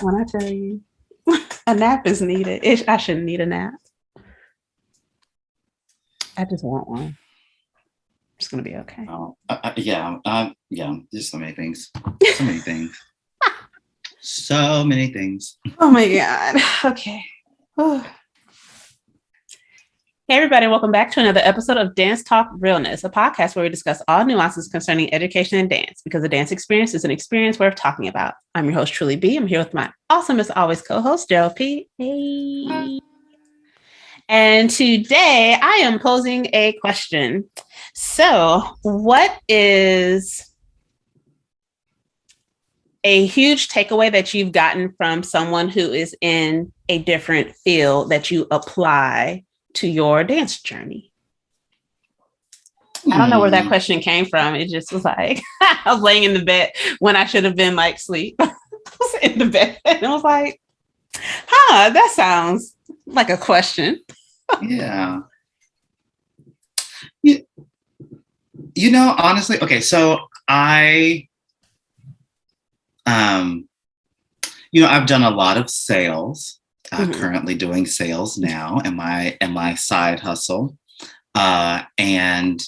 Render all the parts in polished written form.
when I tell you a nap is needed, I shouldn't need a nap. I just want one. It's gonna be okay. Yeah. There's so many things. So many things. So many things. Oh my God. Okay. Hey everybody, welcome back to another episode of Dance Talk Realness, a podcast where we discuss all nuances concerning education and dance, because the dance experience is an experience worth talking about. I'm your host, Truly B. I'm here with my awesome as always co-host, Gerald P. Hey. And today I am posing a question. So, what is a huge takeaway that you've gotten from someone who is in a different field that you apply to your dance journey? I don't know where that question came from. It just was like, I was laying in the bed when I should have been like sleep. I was in the bed and I was like, that sounds like a question. Yeah. Honestly, okay, so I've done a lot of sales. Currently doing sales now in my side hustle. And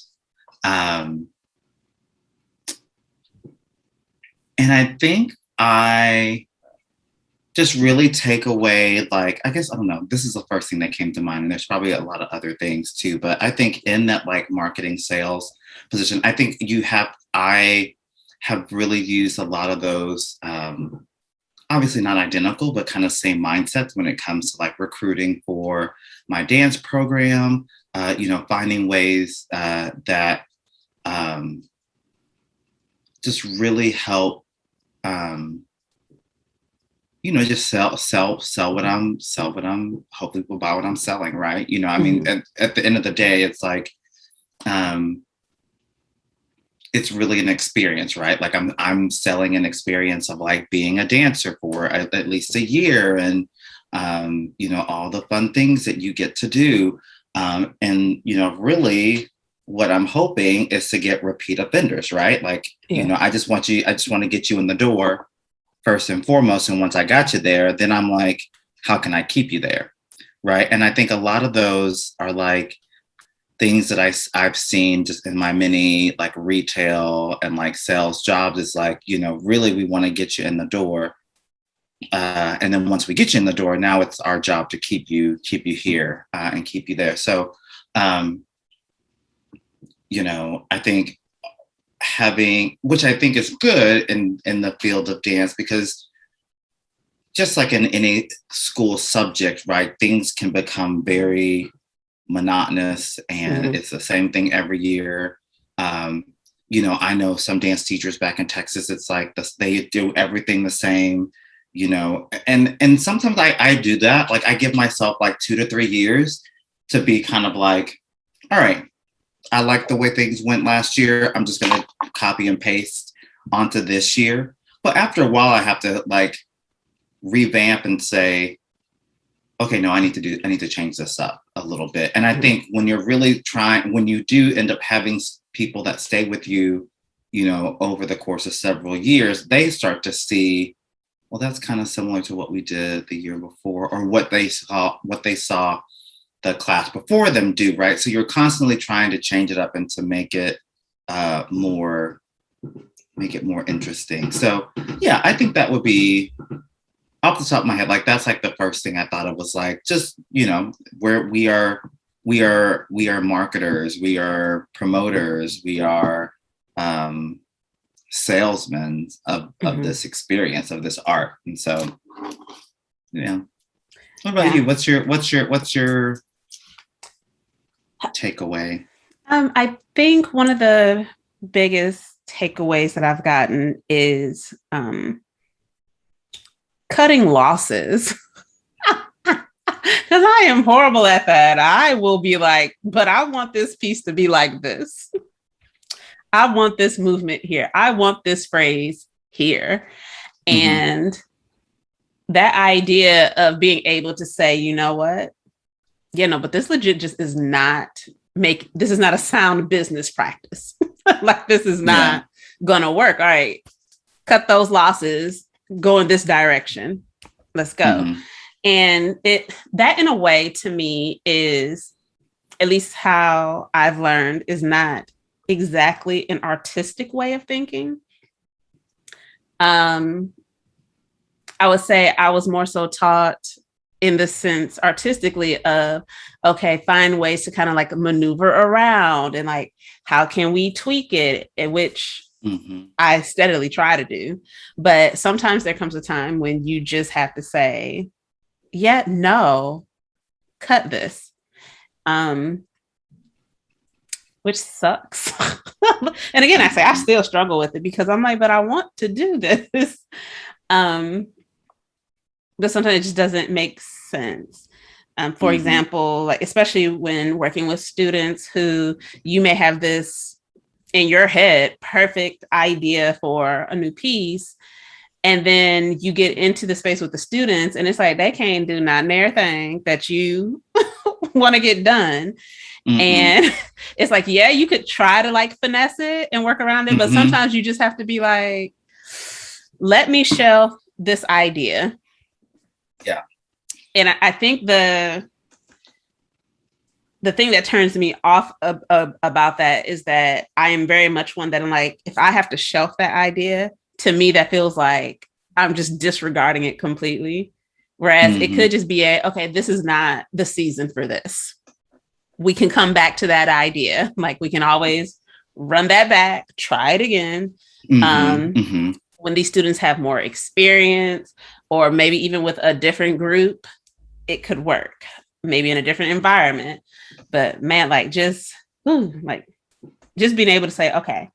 I think I just really take away, like, I guess, I don't know, this is the first thing that came to mind, and there's probably a lot of other things too, but I think in that like marketing sales position, I think I have really used a lot of those, obviously not identical, but kind of same mindsets when it comes to like recruiting for my dance program, finding ways that just really help, just sell what I'm hopefully will buy what I'm selling. Right. I mean, at the end of the day, it's like, it's really an experience, right? Like I'm selling an experience of like being a dancer for at least a year, and all the fun things that you get to do. And really what I'm hoping is to get repeat offenders, right? Like, I just want to get you in the door first and foremost. And once I got you there, then I'm like, how can I keep you there? Right. And I think a lot of those are like things that I've seen just in my many like retail and like sales jobs is like, really we want to get you in the door. And then once we get you in the door, now it's our job to keep you here and keep you there. So, I think which I think is good in the field of dance, because just like in any school subject, right, things can become very monotonous and it's the same thing every year. I know some dance teachers back in Texas, it's like they do everything the same, and sometimes I do that. Like I give myself like 2 to 3 years to be kind of like, all right, I like the way things went last year. I'm just going to copy and paste onto this year. But after a while, I have to like revamp and say, okay, no, I need to change this up a little bit. And I think when you're really when you do end up having people that stay with you, over the course of several years, they start to see, well, that's kind of similar to what we did the year before, or what they saw the class before them do, right? So you're constantly trying to change it up and to make it more interesting. So yeah, I think that would be, off the top of my head, like that's like the first thing I thought of was like, just, where we are marketers, we are promoters, we are salesmen of this experience, of this art. And so, yeah. What about you? What's your takeaway? I think one of the biggest takeaways that I've gotten is cutting losses. Because I am horrible at that. I will be like, but I want this piece to be like this. I want this movement here. I want this phrase here. And that idea of being able to say, you know what? But this legit just is not this is not a sound business practice. Like this is not gonna work. All right, cut those losses, go in this direction. Let's go. Mm-hmm. And that in a way to me is, at least how I've learned, is not exactly an artistic way of thinking. Um, I would say I was more so taught in the sense artistically of, okay, find ways to kind of like maneuver around and like, how can we tweak it? In which Mm-hmm. I steadily try to do. But sometimes there comes a time when you just have to say, yeah, no, cut this. Um, which sucks. And again, I say I still struggle with it because I'm like, but I want to do this. Um, but sometimes it just doesn't make sense. For Mm-hmm. example, like especially when working with students who you may have this in your head perfect idea for a new piece, and then you get into the space with the students, and it's like they can't do not their thing that you want to get done. Mm-hmm. And it's like, yeah, you could try to like finesse it and work around it, but Mm-hmm. sometimes you just have to be like, let me shelf this idea. Yeah. And I think the thing that turns me off about that is that I am very much one that I'm like, if I have to shelf that idea, to me, that feels like I'm just disregarding it completely. Whereas it Mm-hmm. could just be okay, this is not the season for this. We can come back to that idea. Like we can always run that back, try it again. Mm-hmm. Um, Mm-hmm. when these students have more experience, or maybe even with a different group, it could work. Maybe in a different environment. But man, like just being able to say, okay,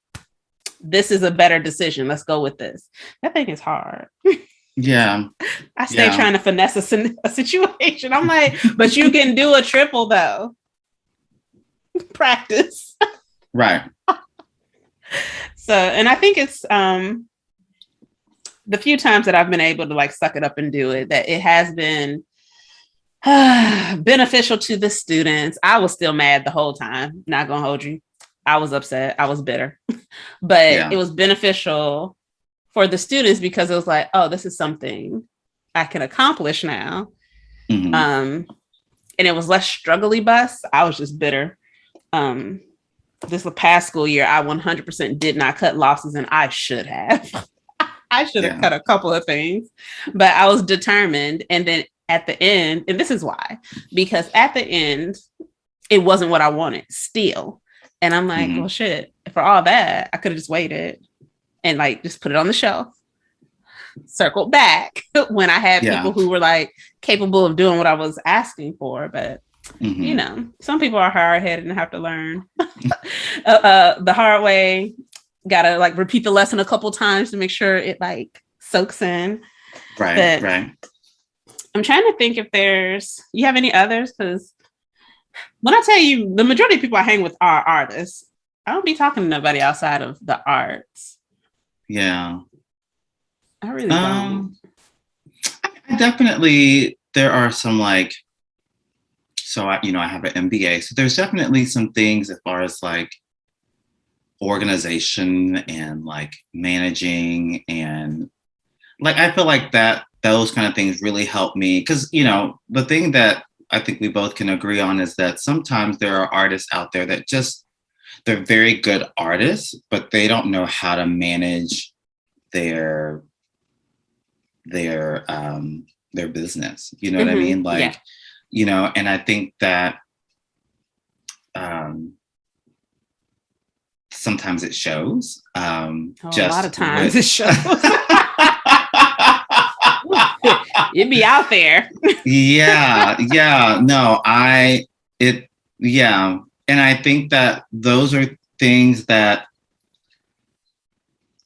this is a better decision. Let's go with this. That thing is hard. Yeah. I stay Yeah. trying to finesse a situation. I'm like, but you can do a triple though. Practice. Right. So, and I think it's the few times that I've been able to like suck it up and do it, that it has been beneficial to the students. I was still mad the whole time. Not gonna hold you. I was upset. I was bitter, but Yeah. it was beneficial for the students because it was like, oh, this is something I can accomplish now. Mm-hmm. And it was less struggly bus. I was just bitter. This past school year, I 100% did not cut losses, and I should have. I should have cut a couple of things, but I was determined. And then at the end, and this is why, because at the end, it wasn't what I wanted still. And I'm like, well, shit, for all that, I could have just waited and like just put it on the shelf, circled back when I had people who were like capable of doing what I was asking for. But you know, some people are hard headed and have to learn the hard way. Gotta like repeat the lesson a couple times to make sure it like soaks in. Right. But right. I'm trying to think if you have any others, because when I tell you the majority of people I hang with are artists, I don't be talking to nobody outside of the arts. Yeah. I really don't. Definitely, there are some like, so I have an MBA, so there's definitely some things as far as like organization and like managing, and like I feel like that those kind of things really help me, because the thing that I think we both can agree on is that sometimes there are artists out there that just, they're very good artists, but they don't know how to manage their business. You know what I mean? Like, and I think that sometimes it shows. A lot of times it shows. It'd be out there. And I think that those are things that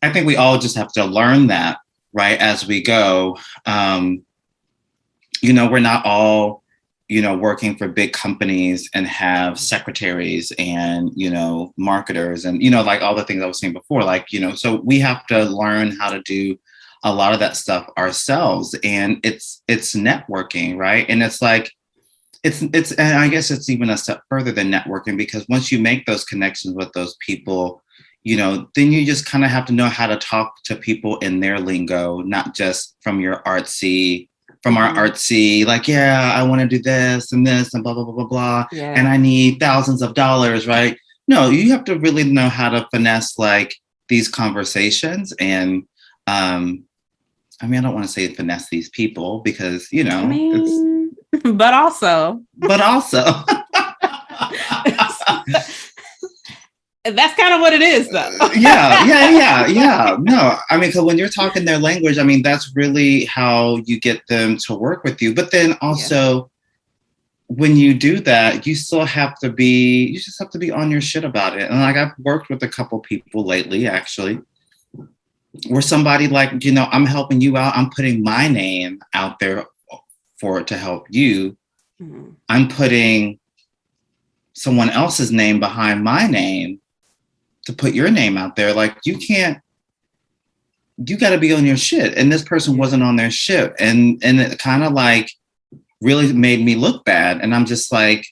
I think we all just have to learn that, right, as we go. We're not all, working for big companies and have secretaries and, marketers and, like all the things I was saying before, like, so we have to learn how to do a lot of that stuff ourselves. And it's networking, right? And it's like, and I guess it's even a step further than networking, because once you make those connections with those people, then you just kind of have to know how to talk to people in their lingo, not just from your artsy from our artsy, like, yeah, I want to do this and blah, blah, blah, blah, blah. Yeah. And I need thousands of dollars, right? No, you have to really know how to finesse like these conversations. And I mean, I don't want to say finesse these people because, you know, I mean, but also, that's kind of what it is, though. yeah. No, I mean, because when you're talking their language, I mean, that's really how you get them to work with you. But then also, when you do that, you just have to be on your shit about it. And like, I've worked with a couple people lately, actually, where somebody like, you know, I'm helping you out. I'm putting my name out there for it to help you. Mm-hmm. I'm putting someone else's name behind my name to put your name out there. Like, you got to be on your shit. And this person wasn't on their shit. And it kind of like really made me look bad. And I'm just like,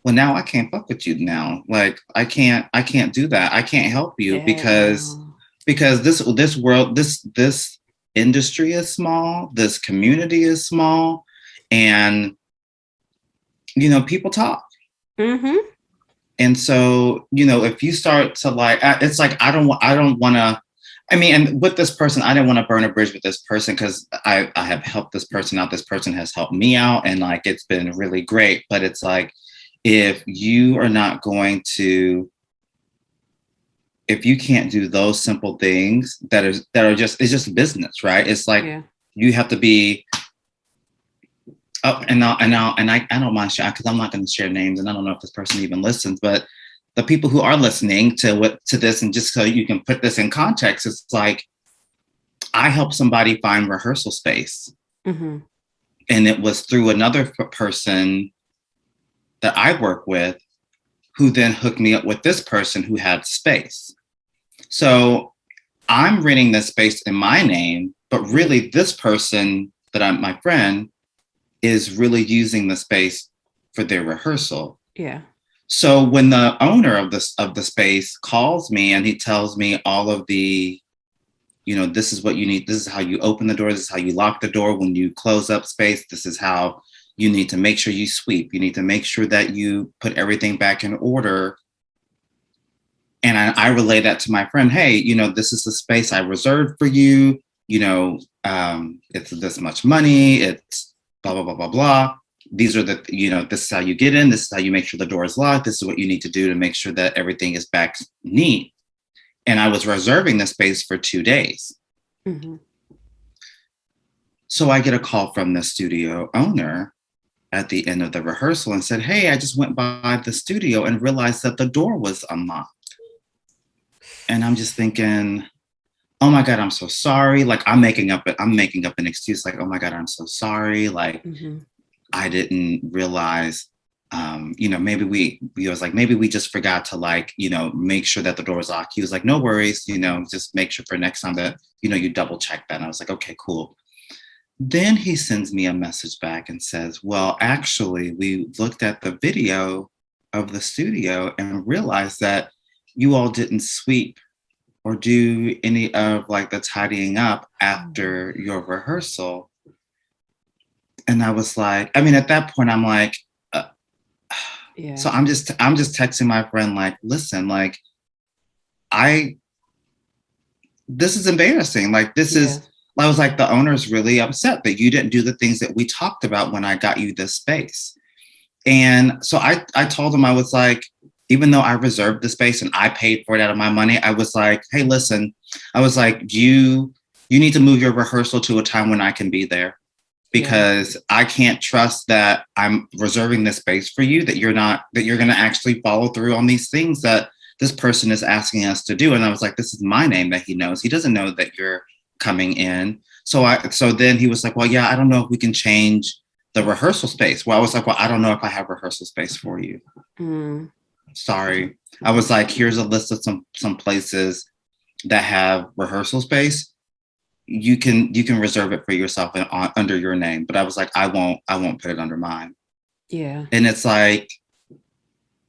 well, now I can't fuck with you now. Like, I can't do that. I can't help you because this world, this industry is small. This community is small. And, you know, people talk. Mm-hmm. And so, you know, if you start to like, it's like, I don't want to, I mean, and with this person, I didn't want to burn a bridge with this person because I have helped this person out. This person has helped me out. And like, it's been really great. But it's like, if you are not going to, if you can't do those simple things that are just, it's just business, right? It's like, you have to be, oh, and I don't mind sharing because I'm not going to share names, and I don't know if this person even listens, but the people who are listening to this, and just so you can put this in context, it's like I helped somebody find rehearsal space, mm-hmm. and it was through another person that I work with, who then hooked me up with this person who had space. So I'm renting this space in my name, but really this person that I'm my friend is really using the space for their rehearsal. Yeah. So when the owner of the space calls me and he tells me all of the, you know, this is what you need. This is how you open the door. This is how you lock the door. When you close up space, this is how you need to make sure you sweep. You need to make sure that you put everything back in order. And I relay that to my friend. Hey, you know, this is the space I reserved for you. You know, it's this much money. It's blah, blah, blah, blah, blah. These are the, you know, this is how you get in. This is how you make sure the door is locked. This is what you need to do to make sure that everything is back neat. And I was reserving the space for 2 days. Mm-hmm. So I get a call from the studio owner at the end of the rehearsal and said, hey, I just went by the studio and realized that the door was unlocked. And I'm just thinking, oh my God, I'm so sorry. Like, I'm making up an excuse. Like, oh my God, I'm so sorry. Like, mm-hmm. I didn't realize, you know, maybe we just forgot to, like, you know, make sure that the door was locked. He was like, no worries, you know, just make sure for next time that, you know, you double check that. And I was like, okay, cool. Then he sends me a message back and says, well, actually, we looked at the video of the studio and realized that you all didn't sweep or do any of like the tidying up after your rehearsal. And I was like, I mean, at that point, I'm like, so I'm just texting my friend, like, listen, like, this is embarrassing. Like, I was like, the owner's really upset that you didn't do the things that we talked about when I got you this space. And so I told him, I was like, even though I reserved the space and I paid for it out of my money, I was like, hey, listen, I was like, you need to move your rehearsal to a time when I can be there, because I can't trust that I'm reserving this space for you, that you're going to actually follow through on these things that this person is asking us to do. And I was like, this is my name that he knows. He doesn't know that you're coming in. So then he was like, well, yeah, I don't know if we can change the rehearsal space. Well, I was like, well, I don't know if I have rehearsal space for you. Mm. Sorry. I was like, here's a list of some places that have rehearsal space. You can reserve it for yourself under your name. But I was like, I won't put it under mine. Yeah. And it's like,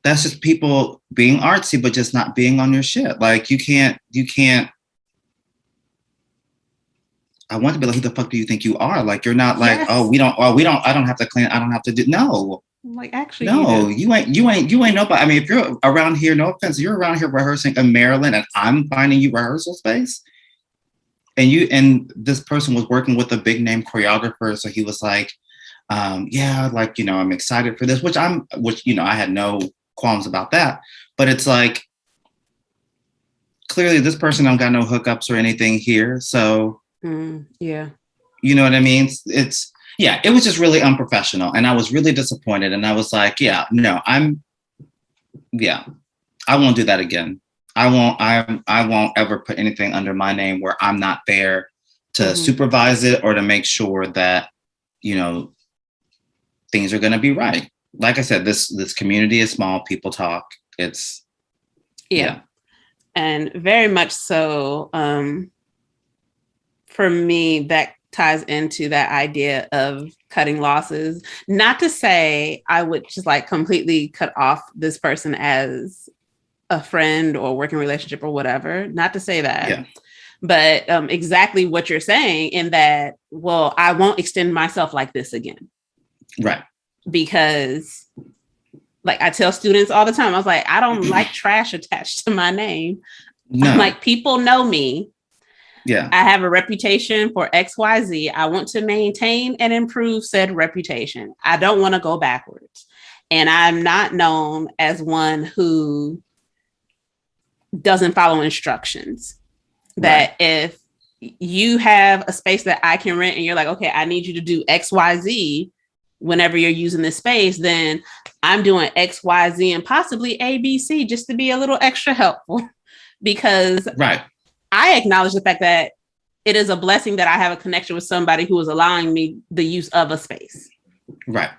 that's just people being artsy, but just not being on your shit. Like, you can't, I want to be like, who the fuck do you think you are? Like, you're not like, Yes. I don't have to clean, I don't have to do, no. Like, actually, you No, do. you ain't nobody. I mean, if you're around here, no offense, you're around here rehearsing in Maryland and I'm finding you rehearsal space. And this person was working with a big name choreographer. So he was like, yeah, like, I'm excited for this, which, I had no qualms about that. But it's like, clearly this person don't got no hookups or anything here. So, Yeah. you know what I mean? Yeah, it was just really unprofessional. And I was really disappointed. And I was like, yeah, no, I won't do that again. I won't ever put anything under my name where I'm not there to supervise it or to make sure that, things are going to be right. Like I said, this community is small. People talk. It's yeah. And very much so, for me, that ties into that idea of cutting losses. Not to say I would just like completely cut off this person as a friend or working relationship or whatever. Not to say that. Yeah. But exactly what you're saying in that, well, I won't extend myself like this again. Right. Because like I tell students all the time, I was like, I don't like trash attached to my name. No. I'm like, people know me. Yeah. I have a reputation for XYZ. I want to maintain and improve said reputation. I don't want to go backwards. And I'm not known as one who doesn't follow instructions. That if you have a space that I can rent and you're like, okay, I need you to do XYZ whenever you're using this space, then I'm doing XYZ and possibly ABC just to be a little extra helpful. Because I acknowledge the fact that it is a blessing that I have a connection with somebody who is allowing me the use of a space. Right.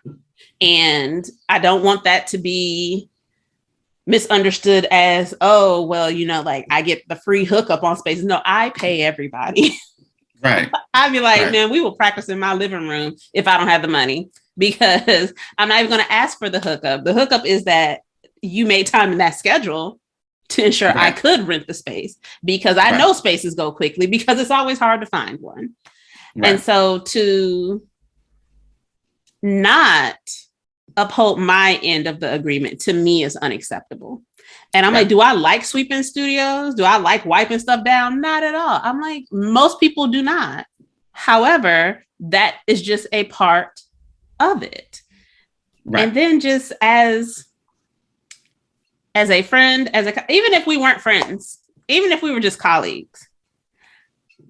And I don't want that to be misunderstood as, oh, well, like I get the free hookup on space. No, I pay everybody. Right. I'd be like, man, we will practice in my living room if I don't have the money, because I'm not even going to ask for the hookup. The hookup is that you made time in that schedule to ensure I could rent the space, because I know spaces go quickly because it's always hard to find one. And so to not uphold my end of the agreement to me is unacceptable. And I'm like, do I like sweeping studios? Do I like wiping stuff down? Not at all. I'm like, most people do not. However, that is just a part of it. And then just as a friend, even if we weren't friends, even if we were just colleagues,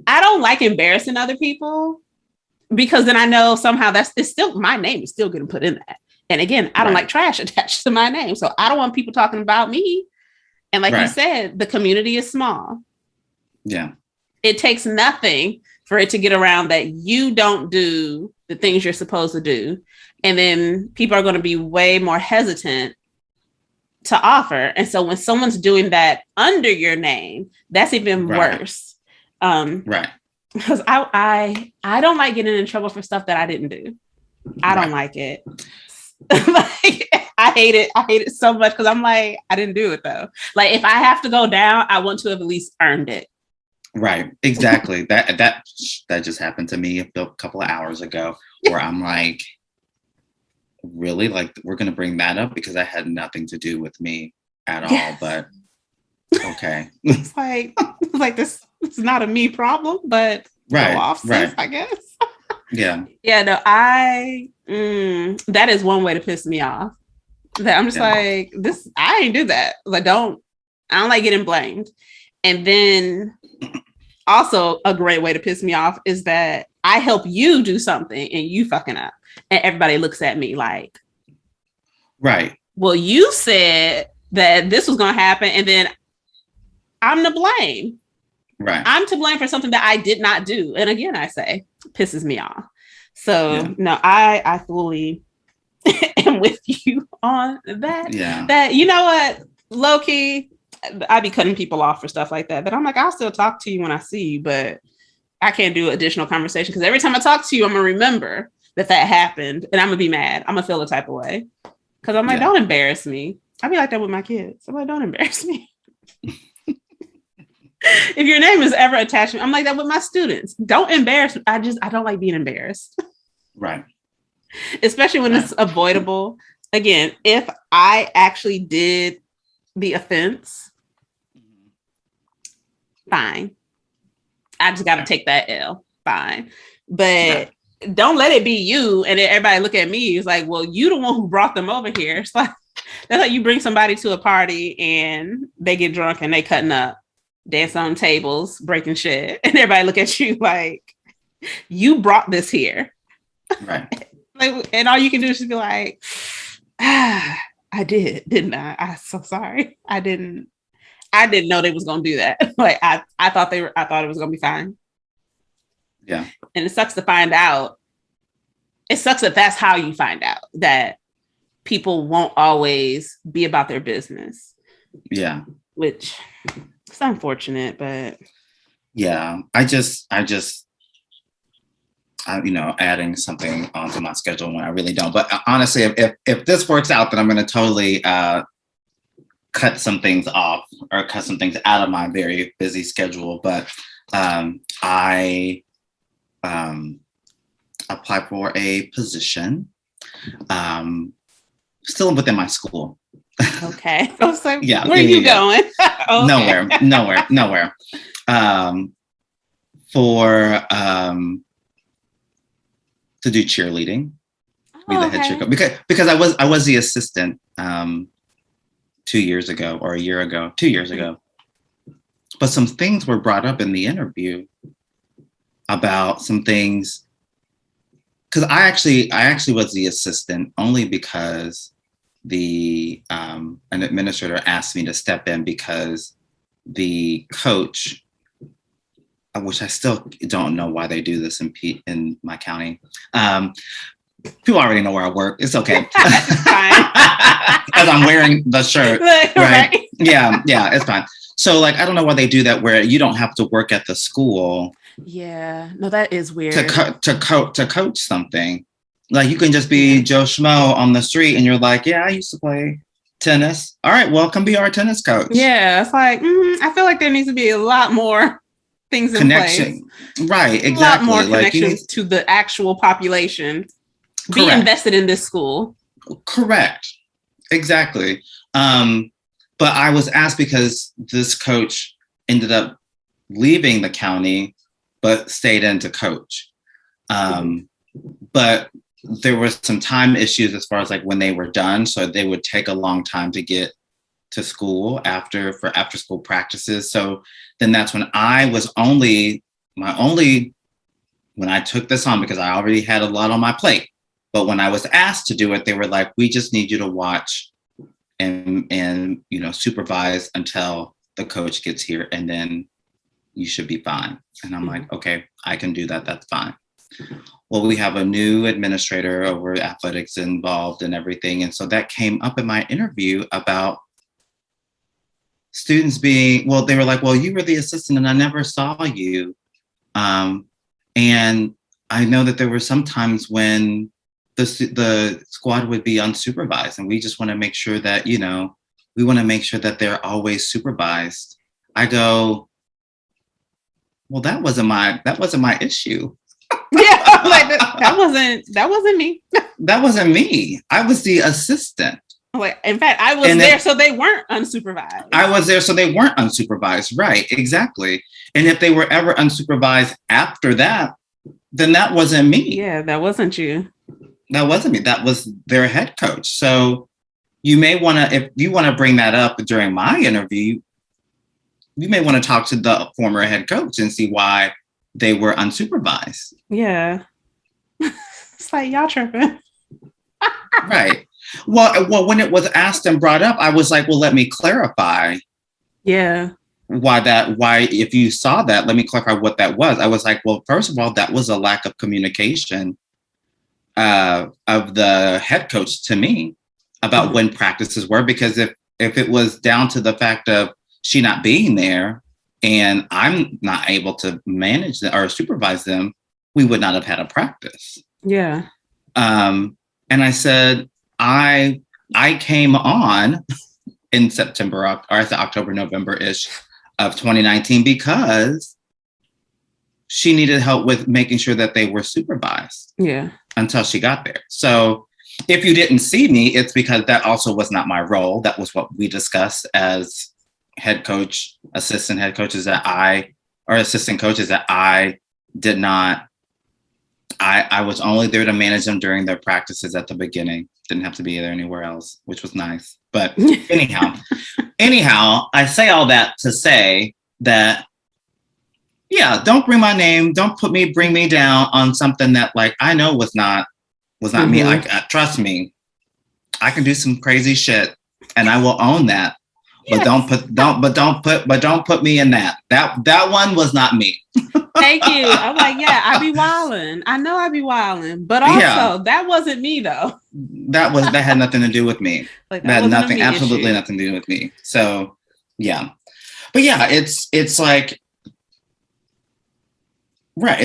I don't like embarrassing other people, because then I know somehow it's still, my name is still getting put in that. And again, I don't like trash attached to my name. So I don't want people talking about me. And like you said, the community is small. Yeah. It takes nothing for it to get around that you don't do the things you're supposed to do. And then people are going to be way more hesitant to offer. And so when someone's doing that under your name, that's even worse. Because I don't like getting in trouble for stuff that I didn't do. I don't like it. Like, I hate it so much, because I'm like, I didn't do it though. Like, if I have to go down, I want to have at least earned it. Right. Exactly. that just happened to me a couple of hours ago, where I'm like, really? Like, we're going to bring that up because that had nothing to do with me at all. But okay. It's like this is not a me problem, but go off, sis, I guess. Yeah. Yeah, no, that is one way to piss me off. That I'm just like, I ain't do that. Like, I don't like getting blamed. And then also a great way to piss me off is that I help you do something and you fucking up. And everybody looks at me like, well, you said that this was going to happen, and then I'm to blame. I'm to blame for something that I did not do. And again, I say, pisses me off. So no, I fully am with you on that. Yeah. That, you know what, low key, I be cutting people off for stuff like that. But I'm like, I'll still talk to you when I see you, but I can't do additional conversation, because every time I talk to you, I'm gonna remember that happened, and I'm gonna be mad. I'm gonna feel a type of way, because I'm like, don't embarrass me. I be like that with my kids. I'm like, don't embarrass me. If your name is ever attached, I'm like that with my students. Don't embarrass me. I don't like being embarrassed. Right. Especially when Right. it's avoidable. Again, if I actually did the offense, fine. I just got to take that L. Fine. But don't let it be you and then everybody look at me. It's like, well, you the one who brought them over here. It's like, that's like you bring somebody to a party and they get drunk and they cutting up, dance on tables, breaking shit. And everybody look at you like, you brought this here. Right. Like, and all you can do is just be like, I did, didn't I? I'm so sorry. I didn't know they was gonna do that. Like I thought I thought it was gonna be fine. Yeah. And it sucks to find out. It sucks that that's how you find out that people won't always be about their business. Yeah. Which it's unfortunate, but yeah, adding something onto my schedule when I really don't. But honestly, if this works out, then I'm going to totally cut some things off or cut some things out of my very busy schedule. But I applied for a position still within my school. Okay. I was like, yeah, where are you going? Okay. Nowhere. For to do cheerleading, be the head cheer coach because I was the assistant 2 years ago or a year ago, 2 years ago. But some things were brought up in the interview about some things because I actually was the assistant only because an administrator asked me to step in because the coach, which I still don't know why they do this in my county. People already know where I work. It's okay. As I'm wearing the shirt, right? Yeah, it's fine. So like, I don't know why they do that where you don't have to work at the school. Yeah, no, that is weird. To coach something. Like you can just be Joe Schmo on the street and you're like, yeah, I used to play tennis. All right, well, come be our tennis coach. Yeah, it's like, I feel like there needs to be a lot more things in connection. Place. Right, exactly. A lot more connections to the actual population. Correct. Be invested in this school. Correct. Exactly. But I was asked because this coach ended up leaving the county, but stayed in to coach. But there were some time issues as far as like when they were done. So they would take a long time to get to school for after school practices. So then that's when when I took this on, because I already had a lot on my plate. But when I was asked to do it, they were like, we just need you to watch and supervise until the coach gets here, and then you should be fine. And I'm like, okay, I can do that. That's fine. Well, we have a new administrator over athletics involved and everything. And so that came up in my interview about students they were like, well, you were the assistant and I never saw you. And I know that there were some times when the squad would be unsupervised, and we just want to make sure that, they're always supervised. I go, well, that wasn't my issue. Yeah, like that wasn't me. That wasn't me. I was the assistant. Like, in fact, I was there so they weren't unsupervised. I was there so they weren't unsupervised. Right, exactly. And if they were ever unsupervised after that, then that wasn't me. Yeah, that wasn't you. That wasn't me. That was their head coach. So you may want to, if you want to bring that up during my interview, you may want to talk to the former head coach and see why they were unsupervised. Yeah. It's like, y'all tripping. Right. Well, when it was asked and brought up, I was like, well, let me clarify. Yeah. Why, if you saw that, let me clarify what that was. I was like, well, first of all, that was a lack of communication of the head coach to me about when practices were, because if it was down to the fact of she not being there and I'm not able to manage them or supervise them, we would not have had a practice. Yeah. And I said, I came on in September, or I said October, November-ish of 2019 because she needed help with making sure that they were supervised. Yeah. Until she got there. So if you didn't see me, it's because that also was not my role. That was what we discussed as head coach, assistant head coaches assistant coaches that I did not. I was only there to manage them during their practices at the beginning. Didn't have to be there anywhere else, which was nice. But anyhow, I say all that to say that, yeah, don't bring my name. Don't bring me down on something that like I know was not me. Like, trust me, I can do some crazy shit, and I will own that. Yes. But don't put me in that. That one was not me. Thank you. I'm like, yeah, I be wilding. I know I be wilding, but also that wasn't me though. That had nothing to do with me. Like, that had absolutely nothing to do with me. So yeah, but yeah, it's like, right.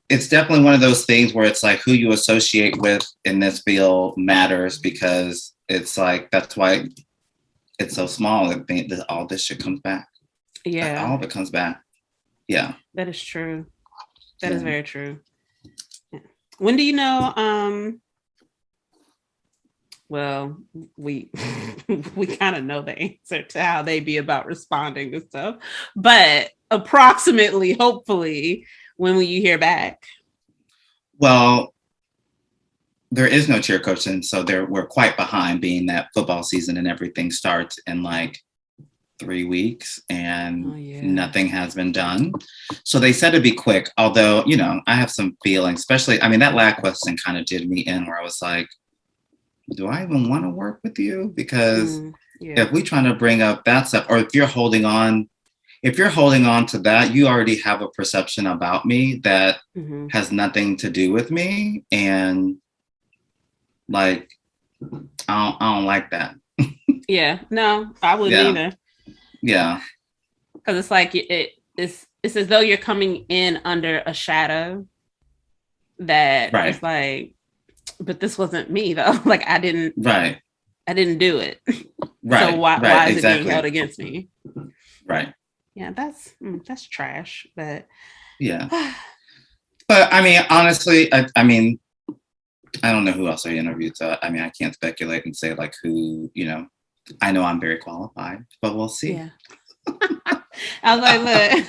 It's definitely one of those things where it's like who you associate with in this field matters, because it's like, that's why it's so small. All this shit comes back. Yeah. All of it comes back. Yeah. That is true. That is very true. Yeah. When do you know, well, we kind of know the answer to how they be about responding to stuff, but approximately, hopefully, when will you hear back? Well, there is no cheer coach, and so we're quite behind, being that football season and everything starts in like 3 weeks, and nothing has been done. So they said it'd be quick, although, I have some feelings, especially, that last question kind of did me in, where I was like, do I even want to work with you? Because if we trying to bring up that stuff, or if you're holding on to that, you already have a perception about me that has nothing to do with me. And like, I don't like that. Yeah, no, I wouldn't either. Yeah. Because it's like, it's as though you're coming in under a shadow that it's like, but this wasn't me though. Like, I didn't do it. Right. So why is it being held against me? Right. Yeah, that's trash. But yeah. But honestly, I don't know who else I interviewed. So I can't speculate and say like who, I know I'm very qualified, but we'll see. Yeah. I was like, look.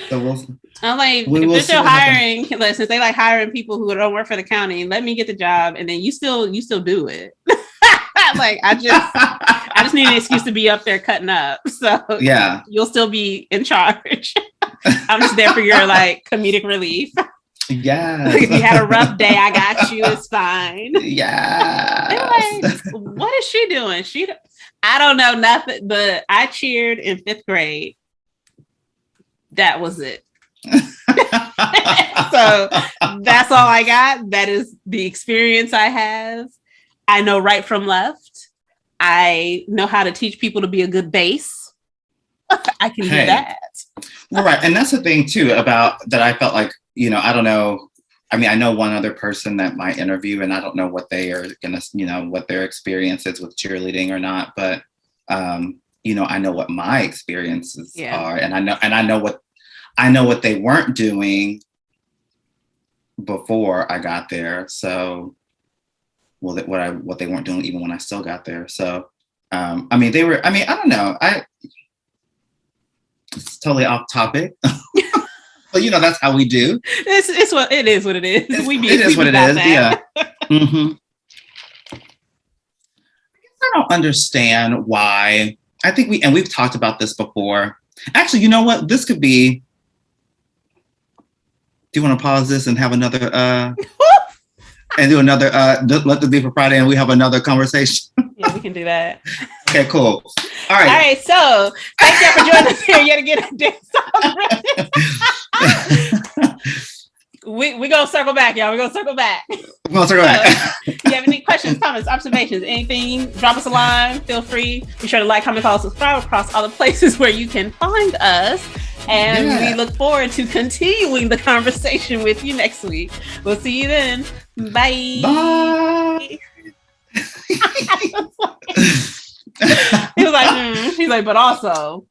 So I'm like, if they're still hiring, since they like hiring people who don't work for the county, let me get the job, and then you still do it. Like, I just need an excuse to be up there cutting up. So yeah, you'll still be in charge. I'm just there for your like comedic relief. Yeah. If you had a rough day, I got you. It's fine. Yeah. Like, what is she doing? I don't know nothing, but I cheered in 5th grade. That was it. So that's all I got. That is the experience I have. I know right from left. I know how to teach people to be a good bass. I can do that. Well, right. And that's the thing too about that. I felt like, I don't know. I know one other person that might interview, and I don't know what they are going to, what their experience is with cheerleading or not. But, I know what my experiences are, and I know what they weren't doing before I got there. So, what they weren't doing even when I still got there. So, they were. I don't know. It's totally off topic. But that's how we do. It's what it is. What it is. It is what it is. Yeah. Mm-hmm. I don't understand why. I think we've talked about this before. Actually, you know what? This could be. Do you want to pause this and have another? And do another. Let this be for Friday, and we have another conversation. Yeah, we can do that. Okay, cool. All right. So thank you for joining us here yet again. We're gonna circle back, y'all. We're gonna circle back. If you have any questions, comments, observations, anything, drop us a line. Feel free. Be sure to like, comment, follow, subscribe across all the places where you can find us. And we look forward to continuing the conversation with you next week. We'll see you then. Bye. Bye. He was like, She's like, but also